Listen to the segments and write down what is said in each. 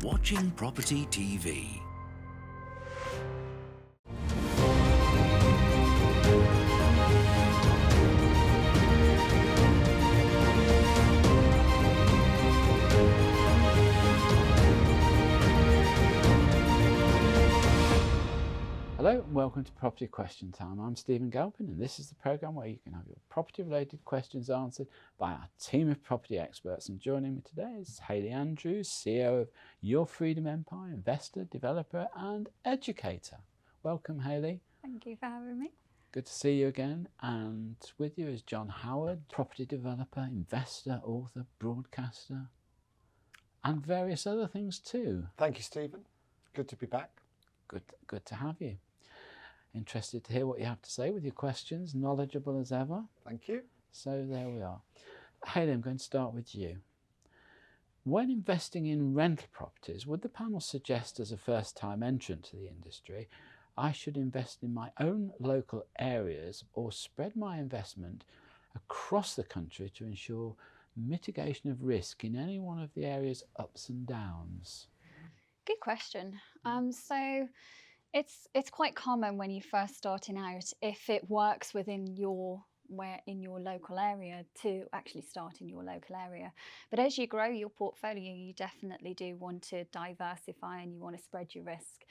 watching Property TV. Hello and welcome to Property Question Time. I'm Stephen Galpin and this is the programme where you can have your property related questions answered by our team of property experts. And joining me today is Hayley Andrews, CEO of Your Freedom Empire, investor, developer and educator. Welcome Hayley. Thank you for having me. Good to see you again. And with you is John Howard, property developer, investor, author, broadcaster and various other things too. Thank you, Stephen. Good to be back. Good to have you. Interested to hear what you have to say with your questions, knowledgeable as ever. Thank you. So there we are. Hayley, I'm going to start with you. When investing in rental properties, would the panel suggest as a first-time entrant to the industry, I should invest in my own local areas or spread my investment across the country to ensure mitigation of risk in any one of the area's ups and downs? Good question. So it's quite common when you're first starting out, if it works within your local area, to actually start in your local area. But as you grow your portfolio, you definitely do want to diversify and you want to spread your risk.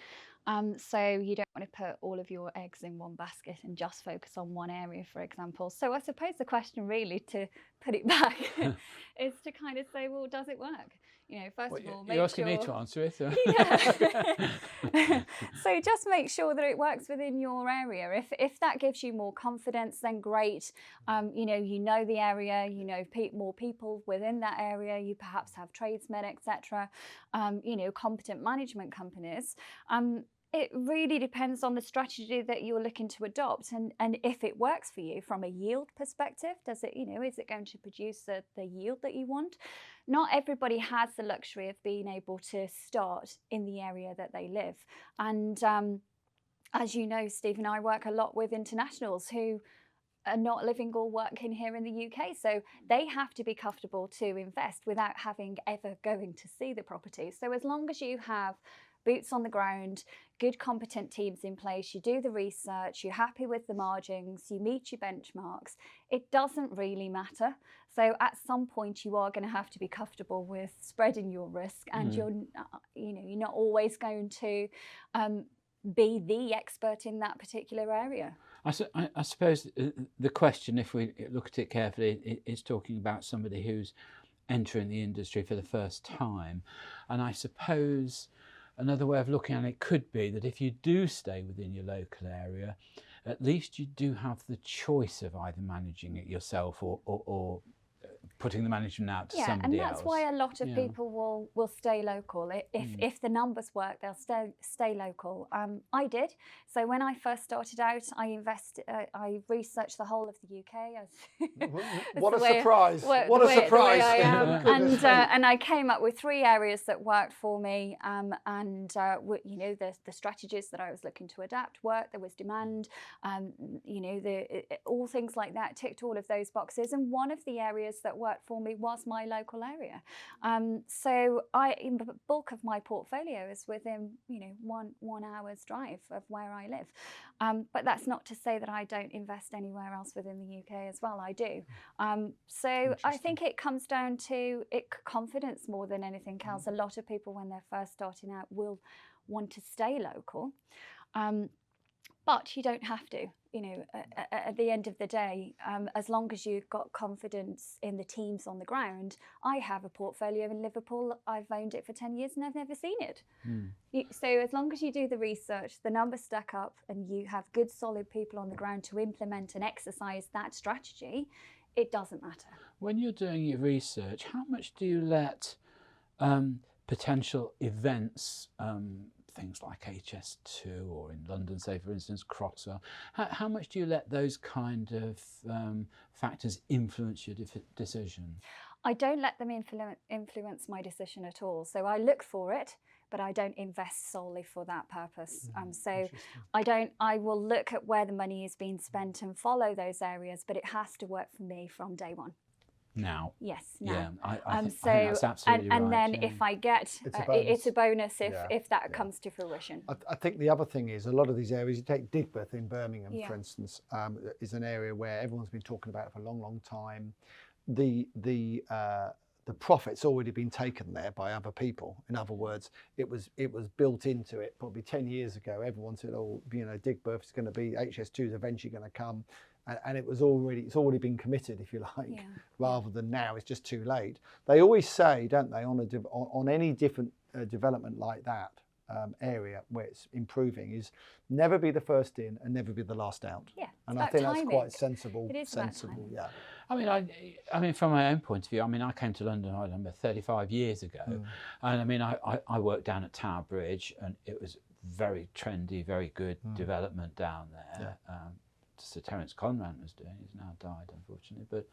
So you don't want to put all of your eggs in one basket and just focus on one area, for example. So I suppose the question really, to put it back, is to kind of say, well, does it work? You know, first of all, make sure... You're asking me to answer it. Yeah. So just make sure that it works within your area. If that gives you more confidence, then great. You know the area, you know more people within that area, you perhaps have tradesmen, etc. Competent management companies. It really depends on the strategy that you're looking to adopt, and if it works for you from a yield perspective. Does it, is it going to produce the yield that you want? Not everybody has the luxury of being able to start in the area that they live. And as you know, Steve and I work a lot with internationals who are not living or working here in the UK. So they have to be comfortable to invest without having ever going to see the property. So as long as you have boots on the ground, good competent teams in place, you do the research, you're happy with the margins, you meet your benchmarks, it doesn't really matter. So at some point you are going to have to be comfortable with spreading your risk, and you're not always going to be the expert in that particular area. I suppose the question, if we look at it carefully, is talking about somebody who's entering the industry for the first time. And I suppose another way of looking at it could be that if you do stay within your local area, at least you do have the choice of either managing it yourself or putting the management out to somebody else. And that's why a lot of people will stay local. If the numbers work, they'll stay local. I did. So when I first started out, I researched the whole of the UK. What a surprise! What a surprise! And I came up with 3 areas that worked for me. The strategies that I was looking to adapt worked. There was demand. All things like that ticked all of those boxes. And one of the areas that worked for me was my local area. So the bulk of my portfolio is within 1 hour's drive of where I live. But that's not to say that I don't invest anywhere else within the UK as well. I do. So I think it comes down to confidence more than anything else. A lot of people, when they're first starting out, will want to stay local. But you don't have to, at the end of the day, as long as you've got confidence in the teams on the ground. I have a portfolio in Liverpool. I've owned it for 10 years and I've never seen it. So as long as you do the research, the numbers stack up, and you have good, solid people on the ground to implement and exercise that strategy, it doesn't matter. When you're doing your research, how much do you let potential events, things like HS2 or in London, say for instance, Crossrail, how much do you let those kind of factors influence your decision? I don't let them influence my decision at all. So I look for it, but I don't invest solely for that purpose. So I will look at where the money is being spent and follow those areas, but it has to work for me from day one. now. Yes, now. Yeah, I think So that's absolutely and right. then yeah. if I get, it's a bonus if that comes to fruition. I think the other thing is a lot of these areas, you take Digbeth in Birmingham, Yeah. for instance, is an area where everyone's been talking about it for a long, long time. The profit's already been taken there by other people. In other words, it was built into it probably 10 years ago. Everyone said, oh, you know, Digbeth is going to be, HS2 is eventually going to come. And it's already been committed, if you like, rather than now it's just too late. They always say, don't they, on any different development like that area where it's improving, is never be the first in and never be the last out. Yeah, and I think that's quite sensible. It is sensible, yeah. I mean, from my own point of view, I mean, I came to London, I remember 35 years ago, and I mean, I worked down at Tower Bridge, and it was very trendy, very good development down there. Sir Terence Conran was doing. He's now died, unfortunately, but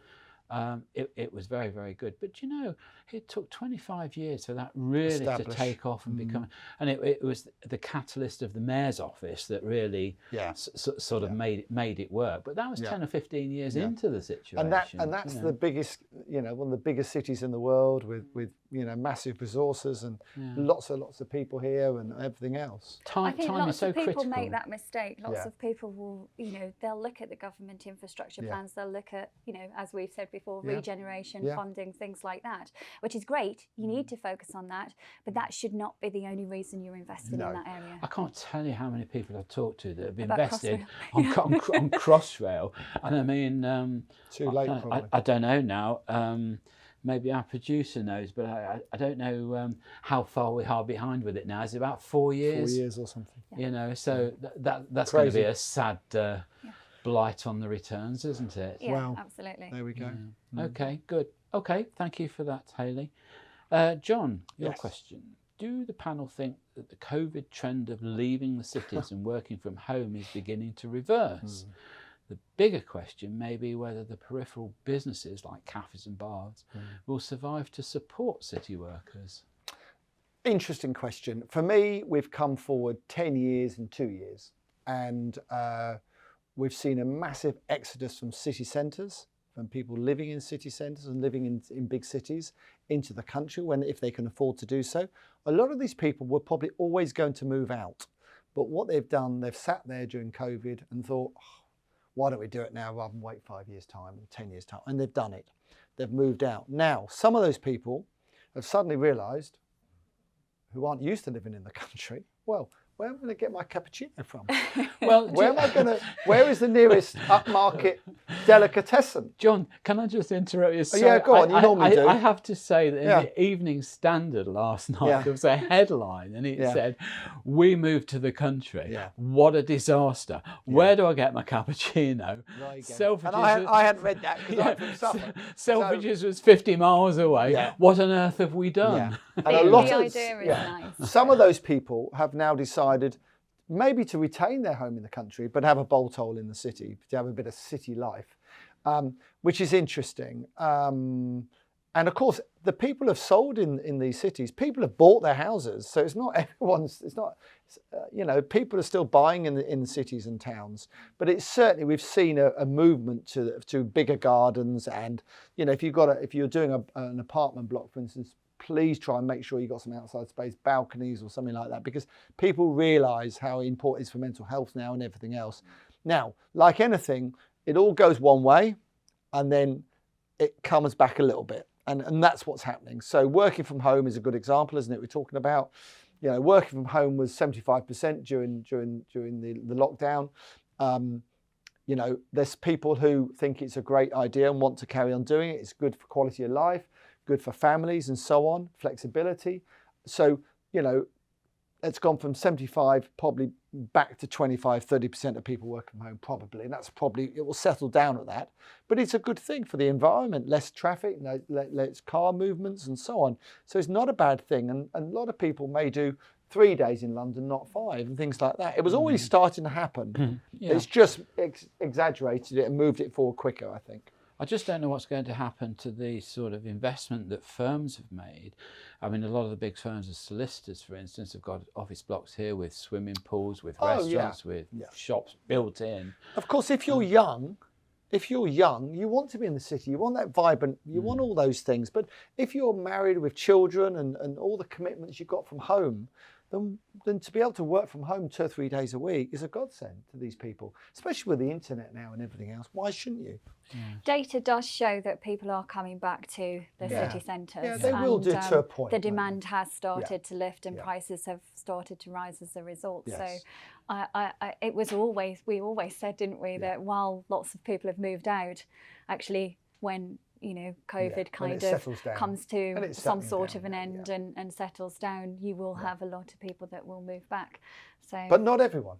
it was very, very good. But you know, it took 25 years for that really to take off and become. And it was the catalyst of the mayor's office that really sort of made it work. But that was 10 or 15 years into the situation. And that's the biggest, you know, one of the biggest cities in the world with you know, massive resources and lots of people here and everything else. I think lots of people critical. make that mistake. Lots of people will, you know, they'll look at the government infrastructure plans. They'll look at, you know, as we've said before, regeneration, funding, things like that, which is great. You need to focus on that, but that should not be the only reason you're invested in that area. I can't tell you how many people I've talked to that have invested on Crossrail, and I mean, too late. Probably. I don't know now. Maybe our producer knows, but I don't know how far we are behind with it now. Is it about 4 years? 4 years or something. You know, so that's going to be a sad blight on the returns, isn't it? Yeah, well, absolutely. There we go. Okay, good. Okay, thank you for that, Hayley. John, your question. Do the panel think that the COVID trend of leaving the cities and working from home is beginning to reverse? The bigger question may be whether the peripheral businesses like cafes and bars will survive to support city workers. Interesting question. For me, we've come forward 10 years and 2 years, and we've seen a massive exodus from city centres, from people living in city centres and living in big cities into the country if they can afford to do so. A lot of these people were probably always going to move out, but what they've done, they've sat there during COVID and thought, why don't we do it now rather than wait 5 years' time or 10 years' time? And they've done it. They've moved out. Now, some of those people have suddenly realised, who aren't used to living in the country, well, where am I going to get my cappuccino from? Well, where is the nearest upmarket delicatessen? John, can I just interrupt you? So yeah, go on, you normally do. I have to say that in the Evening Standard last night, there was a headline and it said, "We moved to the country. Yeah. What a disaster. Where do I get my cappuccino?" Selfridges, and I hadn't read that because I'm from Suffolk. Selfridges was 50 miles away. Yeah. What on earth have we done? And a lot the of idea is nice. Some of those people have now decided maybe to retain their home in the country, but have a bolt hole in the city, to have a bit of city life, which is interesting. And of course, the people have sold in these cities. People have bought their houses, so it's not everyone's. It's not, you know, people are still buying in cities and towns. But it's certainly, we've seen a movement to bigger gardens, and you know, if you're doing an apartment block, for instance, please try and make sure you've got some outside space, balconies or something like that, because people realise how important it is for mental health now and everything else. Now, like anything, it all goes one way and then it comes back a little bit. And that's what's happening. So working from home is a good example, isn't it? We're talking about, you know, working from home was 75% during the lockdown. You know, there's people who think it's a great idea and want to carry on doing it. It's good for quality of life, good for families and so on, flexibility. So, you know, it's gone from 75 probably back to 25, 30% of people working from home probably. And that's probably, it will settle down at that. But it's a good thing for the environment, less traffic, less car movements and so on. So it's not a bad thing. And a lot of people may do 3 days in London, not 5, and things like that. It was already starting to happen. It's just exaggerated it and moved it forward quicker, I think. I just don't know what's going to happen to the sort of investment that firms have made. I mean, a lot of the big firms as solicitors, for instance, have got office blocks here with swimming pools, with restaurants, with shops built in. Of course, if you're young, if you're young, you want to be in the city, you want that vibrant, you want all those things. But if you're married with children and all the commitments you've got from home, then to be able to work from home 2 or 3 days a week is a godsend to these people, especially with the internet now and everything else. Why shouldn't you? Data does show that people are coming back to the city centres. Yeah, they will do to a point. The demand has started to lift and prices have started to rise as a result. Yes. So we always said, didn't we, that while lots of people have moved out, actually when COVID kind of comes to some sort of an end and settles down, you will have a lot of people that will move back. So, but not everyone.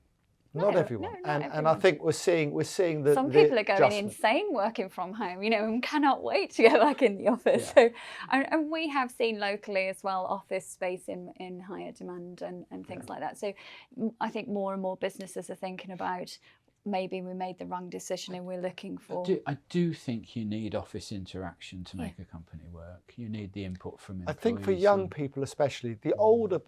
Not everyone. No, not and I think we're seeing the some people are going adjustment. insane working from home, and cannot wait to get back in the office. So, and we have seen locally as well office space in higher demand and things like that. So I think more and more businesses are thinking about, maybe we made the wrong decision and we're looking for... I do think you need office interaction to make a company work. You need the input from employees. I think for young people especially, the older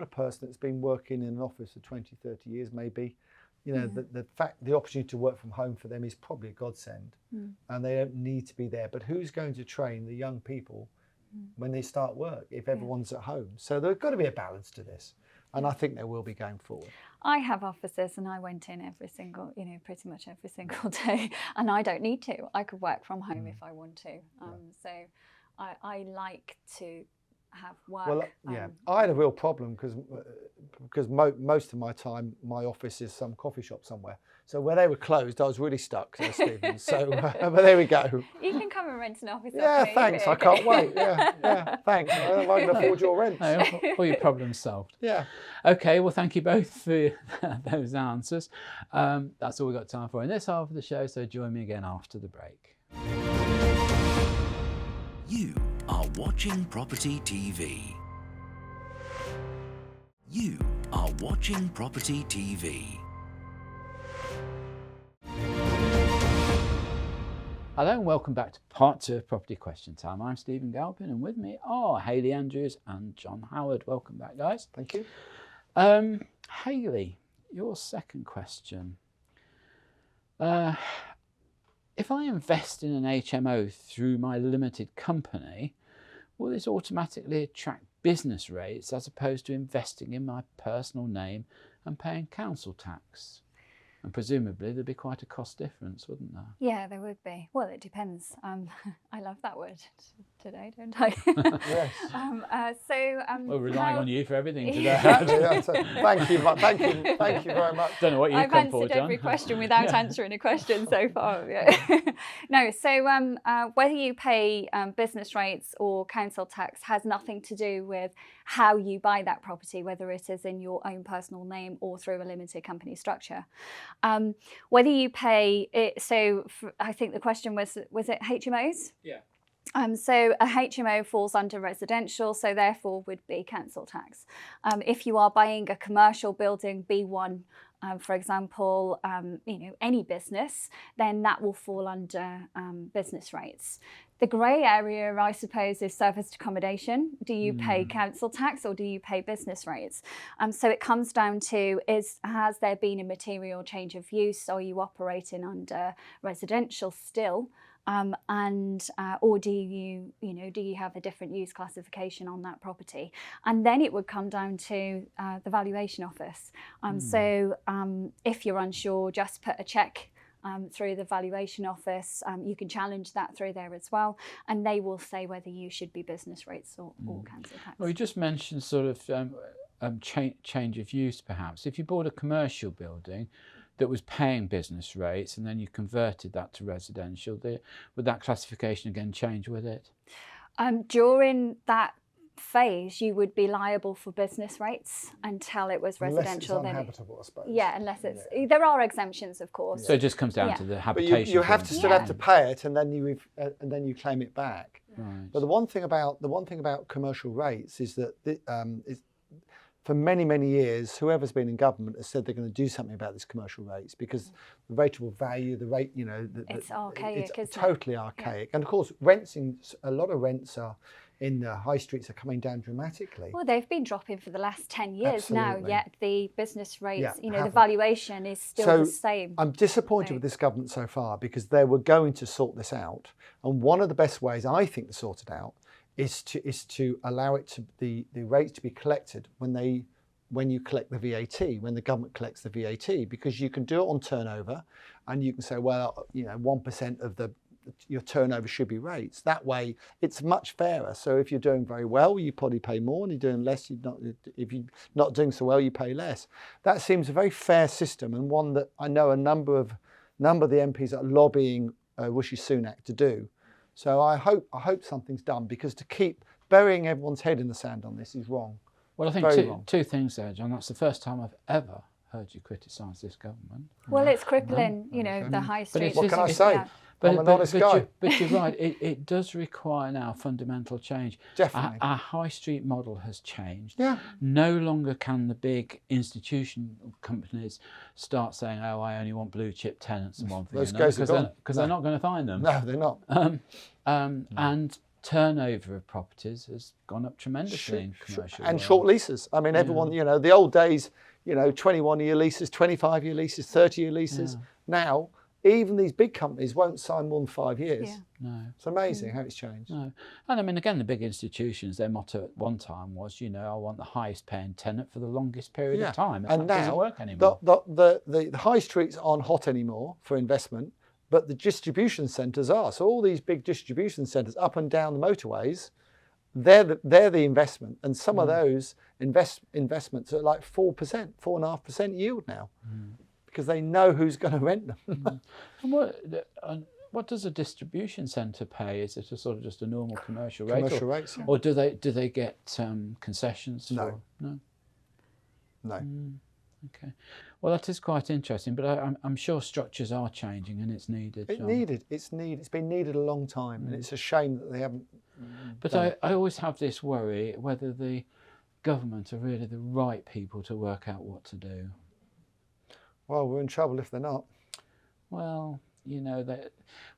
person that's been working in an office for 20, 30 years maybe, the opportunity to work from home for them is probably a godsend, and they don't need to be there. But who's going to train the young people when they start work if everyone's at home? So there's got to be a balance to this. And I think there will be going forward. I have offices and I went in every single, pretty much every single day, and I don't need to. I could work from home if I want to. So I like to have work. Well, I had a real problem because most of my time, my office is some coffee shop somewhere. So where they were closed, I was really stuck, Stephen. So, but there we go. You can come and rent an office. Yeah, thanks. I can't wait. Yeah, thanks. I can afford your rent. All your problems solved. Yeah. Okay, well, thank you both for those answers. That's all we've got time for in this half of the show, so join me again after the break. You are watching Property TV. You are watching Property TV. Hello and welcome back to part 2 of Property Question Time. I'm Stephen Galpin and with me are Hayley Andrews and John Howard. Welcome back, guys. Thank you. Hayley, your second question. If I invest in an HMO through my limited company, will this automatically attract business rates as opposed to investing in my personal name and paying council tax? And presumably there'd be quite a cost difference, wouldn't there? Yeah, there would be. Well, it depends. I love that word today, don't I? Yes. We're relying on you for everything today. Yeah, thank you very much. Don't know what you've I've come for, answered John. every question without answering a question so far. Yeah. No, so whether you pay business rates or council tax has nothing to do with how you buy that property, whether it is in your own personal name or through a limited company structure. Whether you pay it, I think the question was it HMOs? Yeah. So a HMO falls under residential, so therefore would be council tax. If you are buying a commercial building, B1, for example, any business, then that will fall under business rates. The grey area, I suppose, is serviced accommodation. Do you pay council tax or do you pay business rates? So it comes down to, has there been a material change of use? Are you operating under residential still? Or do you have a different use classification on that property? And then it would come down to the valuation office. So if you're unsure, just put a check through the valuation office. You can challenge that through there as well, and they will say whether you should be business rates or council tax. Well, you just mentioned sort of change of use, perhaps. If you bought a commercial building that was paying business rates and then you converted that to residential, would that classification again change with it? During that phase, you would be liable for business rates until it was residential. Unless it's uninhabitable, I suppose. Yeah, unless it's... There are exemptions, of course. So it just comes down to the habitation. But you have to still have to pay it, and then you claim it back. Right. But the one thing about commercial rates is that for many years, whoever's been in government has said they're going to do something about this commercial rates because the rateable value, the rate, it's archaic. It's totally archaic. And of course, a lot of rents are in the high streets are coming down dramatically. Well, they've been dropping for the last 10 years now, Absolutely. yet the business rates, Yeah, you know, the haven't. valuation is still So the same. I'm disappointed with this government so far because they were going to sort this out. And one of the best ways I think to sort it out is to allow it to the rates to be collected when you collect the VAT, when the government collects the VAT, because you can do it on turnover, and you can say, well, you know, 1% of your turnover should be rates. That way, it's much fairer. So if you're doing very well, you probably pay more, and you're doing less. If you're not doing so well, you pay less. That seems a very fair system, and one that I know a number of the MPs are lobbying Rishi Sunak to do. So I hope something's done, because to keep burying everyone's head in the sand on this is wrong. Well, I think two things there, John. That's the first time I've ever heard you criticise this government. Well, it's crippling, you know, the high streets. What can I say? Yeah. I'm an honest guy. But you're right, it does require now fundamental change. Definitely. Our high street model has changed. Yeah. No longer can the big institution companies start saying, oh, I only want blue chip tenants and one thing Those or another, guys are gone. because they're not going to find them. No, they're not. And turnover of properties has gone up tremendously in commercial And world. short leases. I mean, everyone, you know, the old days, you know, 21-year leases, 25-year leases, 30-year leases. Now, even these big companies won't sign more than 5 years. Yeah. No. It's amazing how it's changed. No. And I mean, again, the big institutions, their motto at one time was, you know, I want the highest paying tenant for the longest period of time. And that doesn't now work anymore. the high streets aren't hot anymore for investment, but the distribution centres are. So all these big distribution centres up and down the motorways, they're the investment. And some of those investments are like 4%, 4.5% yield now, because they know who's going to rent them. And what does a distribution centre pay? Is it a sort of just a normal commercial rate? Commercial rates, yeah. Or do they get concessions? No. No. No. Okay. Well, that is quite interesting, but I'm sure structures are changing and it's needed. It's needed. It's been needed a long time, and it's a shame that they haven't. But I always have this worry whether the government are really the right people to work out what to do. Well, we're in trouble if they're not. Well, you know,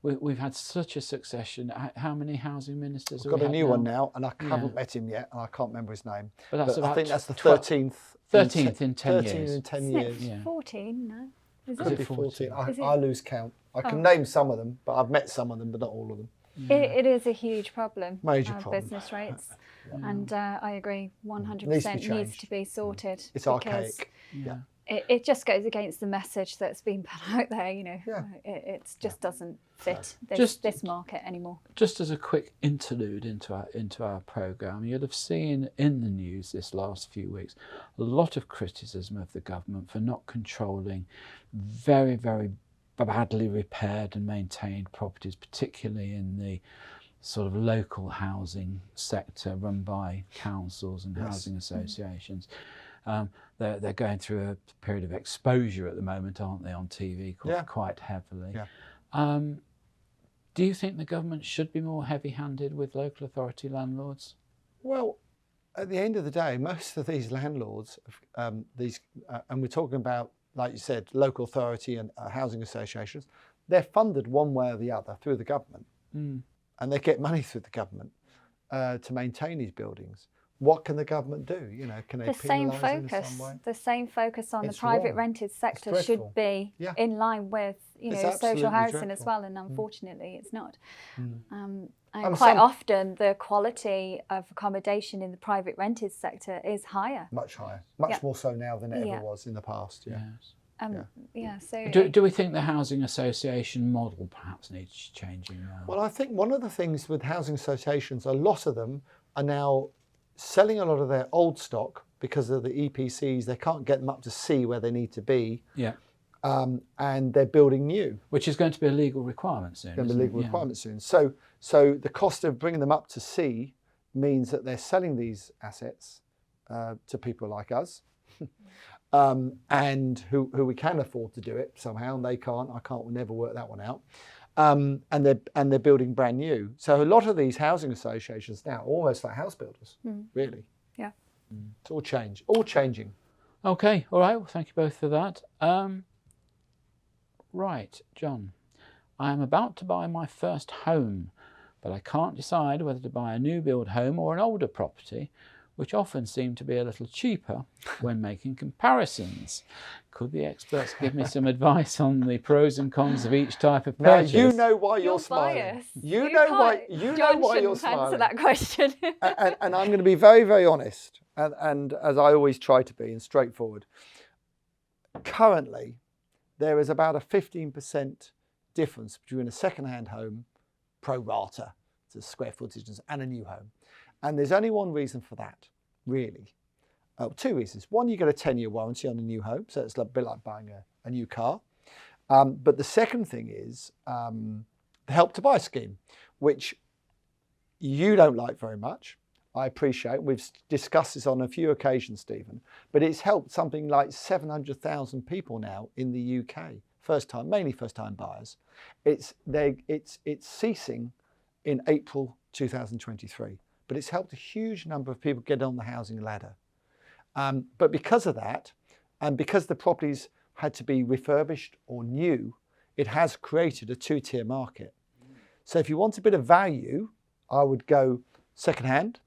we've had such a succession. How many housing ministers We've have we got a had new now? one now, and I haven't met him yet, and I can't remember his name. But that's I think that's the 13th 13th in 10 years. 13 in 10 Isn't it years. Yeah. 14? No. Is Could it? be 14. Is it? I lose count. I can name some of them, but I've met some of them, but not all of them. It is a huge problem. Major problem. Business rates. And I agree, 100% Needs to be needs changed. to be sorted. It's because archaic. Yeah. It just goes against the message that's been put out there, you know. Yeah. It just doesn't fit Just- this market anymore. Just as a quick interlude into our programme, you'll have seen in the news this last few weeks a lot of criticism of the government for not controlling very, very badly repaired and maintained properties, particularly in the sort of local housing sector run by councils and housing associations. They're going through a period of exposure at the moment, aren't they, on TV quite heavily. Yeah. Do you think the government should be more heavy-handed with local authority landlords? Well, at the end of the day, most of these landlords, and we're talking about, like you said, local authority and housing associations, they're funded one way or the other through the government. And they get money through the government to maintain these buildings. What can the government do? You know, can they The same penalise them in focus, some way? the same focus on It's the private wrong. rented sector dreadful. should be Yeah. in line with, you It's know, absolutely social housing as dreadful. well, and unfortunately it's not. And And quite some- often the quality of accommodation in the private rented sector is higher. Much higher, much more so now than it Yeah. ever was in the past. Yeah. Yes. So Do we think the housing association model perhaps needs changing now? Well, I think one of the things with housing associations, a lot of them are now selling a lot of their old stock because of the EPCs. They can't get them up to C where they need to be, Yeah. and they're building new. Which is going to be a legal requirement soon. Going to be isn't it? legal Yeah. requirement soon. So the cost of bringing them up to C means that they're selling these assets to people like us, and who we can afford to do it somehow, and they can't. I can't. We'll never work that one out. And they're building brand new. So a lot of these housing associations now, almost like house builders, really. yeah. It's all changing. Okay, all right. Well, thank you both for that. Right, John, I am about to buy my first home, but I can't decide whether to buy a new build home or an older property, which often seem to be a little cheaper when making comparisons. Could the experts give me some advice on the pros and cons of each type of Now purchase? you know why you're smiling. biased. You know why you're Answer smiling. that question. and I'm going to be very, very honest, and as I always try to be, and straightforward. Currently, there is about a 15% difference between a second-hand home, pro rata to square footage, and a new home. And there's only one reason for that, really. Two reasons. One, you get a 10-year warranty on a new home, so it's a bit like buying a new car. But the second thing is the Help to Buy scheme, which you don't like very much. I appreciate. We've discussed this on a few occasions, Stephen, but it's helped something like 700,000 people now in the UK, mainly first-time buyers. It's ceasing in April 2023, but it's helped a huge number of people get on the housing ladder. But because of that, and because the properties had to be refurbished or new, it has created a two-tier market. So if you want a bit of value, I would go second-hand.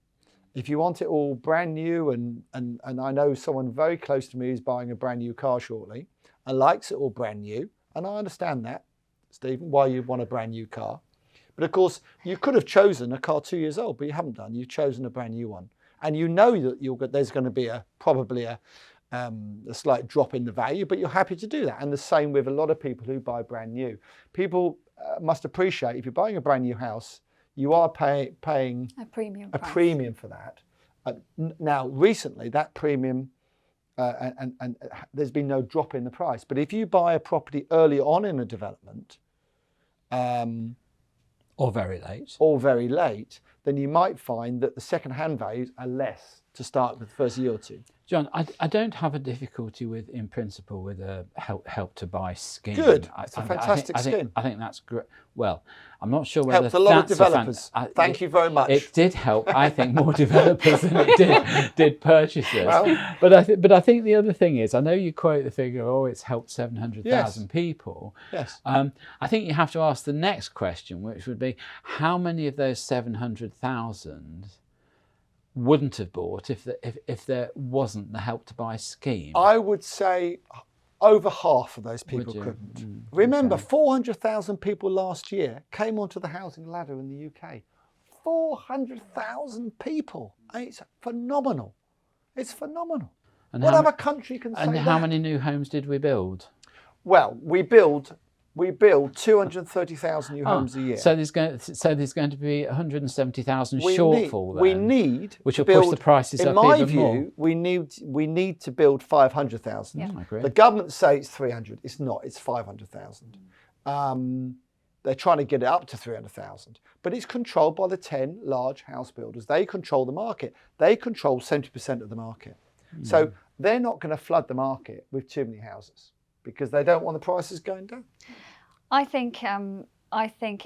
If you want it all brand new, and I know someone very close to me is buying a brand new car shortly and likes it all brand new, and I understand that, Stephen, why you want a brand new car. But of course, you could have chosen a car 2 years old, but you haven't done. You've chosen a brand new one. And you know that there's going to be probably a slight drop in the value, but you're happy to do that. And the same with a lot of people who buy brand new. People must appreciate, if you're buying a brand new house, you are paying a premium for that. Now, recently, that premium, and there's been no drop in the price. But if you buy a property early on in a development, or very late, then you might find that the second-hand values are less to start with the first year or two. John, I don't have a difficulty with, in principle, with a help to buy scheme. Good, it's a fantastic scheme. I think that's great. Well, I'm not sure whether helped a lot of developers. Thank you very much. It did help, I think, more developers than it did purchasers. Well, but I think the other thing is, I know you quote the figure, it's helped 700,000 Yes. people. Yes. I think you have to ask the next question, which would be, how many of those 700,000 wouldn't have bought if there wasn't the Help to Buy scheme? I would say over half of those people couldn't. Remember, 400,000 people last year came onto the housing ladder in the UK. 400,000 people. It's phenomenal. It's phenomenal. And what other country can say that? And how many new homes did we build? Well, we build 230,000 new homes a year. So there's going to be 170,000 shortfall we then, need which will to build, push the prices up in my even view, more. we need to build 500,000. I agree. The government say it's 300. It's not. It's 500,000. They're trying to get it up to 300,000. But it's controlled by the 10 large house builders. They control the market. They control 70% of the market. So they're not going to flood the market with too many houses, because they don't want the prices going down. I think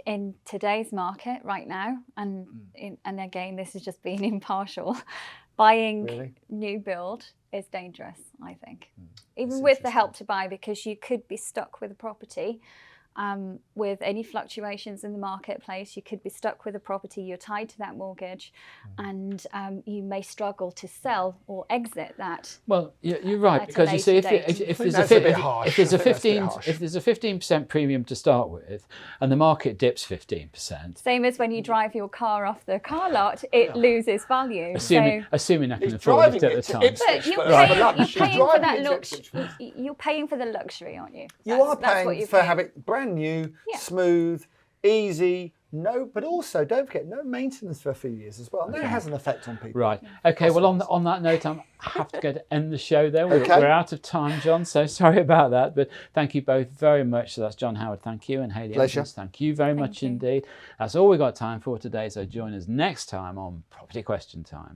in today's market right now, and again, this is just being impartial, buying new build is dangerous, I think. Even with the Help to Buy, because you could be stuck with a property with any fluctuations in the marketplace. You could be stuck with a property, you're tied to that mortgage, and you may struggle to sell or exit that. Well, you're right, because you see, if there's a 15% premium to start with, and the market dips 15%. Same as when you drive your car off the car lot, it loses value. Assuming I can afford it at the time. But you're paying for the luxury, aren't you? You are paying for having brand new, smooth, easy, but also don't forget, no maintenance for a few years as well. And that has an effect on people. Right. Okay. Well, on that note, I have to go to end the show there. We're out of time, John. So sorry about that. But thank you both very much. So that's John Howard. Thank you, and Hayley. Pleasure. Evans, thank you very much indeed. That's all we've got time for today. So join us next time on Property Question Time.